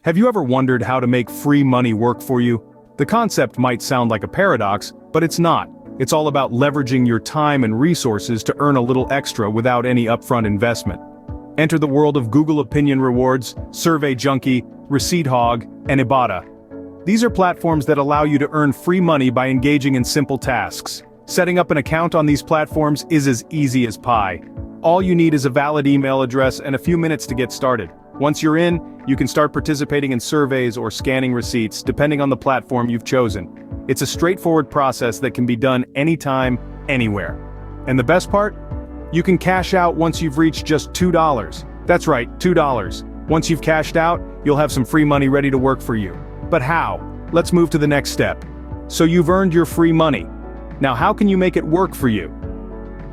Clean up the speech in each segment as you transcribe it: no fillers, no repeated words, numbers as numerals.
Have you ever wondered how to make free money work for you? The concept might sound like a paradox, but it's not. It's all about leveraging your time and resources to earn a little extra without any upfront investment. Enter the world of Google Opinion Rewards, Survey Junkie, Receipt Hog, and Ibotta. These are platforms that allow you to earn free money by engaging in simple tasks. Setting up an account on these platforms is as easy as pie. All you need is a valid email address and a few minutes to get started. Once you're in, you can start participating in surveys or scanning receipts, depending on the platform you've chosen. It's a straightforward process that can be done anytime, anywhere. And the best part? You can cash out once you've reached just $2. That's right, $2. Once you've cashed out, you'll have some free money ready to work for you. But how? Let's move to the next step. So you've earned your free money. Now how can you make it work for you?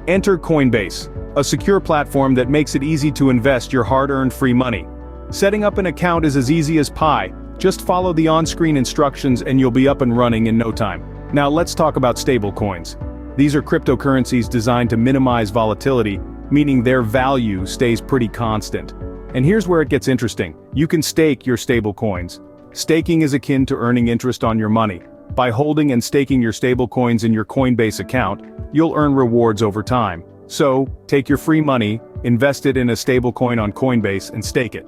Enter Coinbase, a secure platform that makes it easy to invest your hard-earned free money. Setting up an account is as easy as pie. Just follow the on-screen instructions and you'll be up and running in no time. Now let's talk about stablecoins. These are cryptocurrencies designed to minimize volatility, meaning their value stays pretty constant. And here's where it gets interesting. You can stake your stablecoins. Staking is akin to earning interest on your money. By holding and staking your stablecoins in your Coinbase account, you'll earn rewards over time. So, take your free money, invest it in a stablecoin on Coinbase and stake it.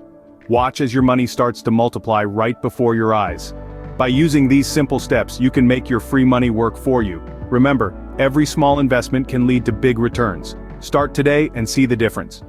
Watch as your money starts to multiply right before your eyes. By using these simple steps, you can make your free money work for you. Remember, every small investment can lead to big returns. Start today and see the difference.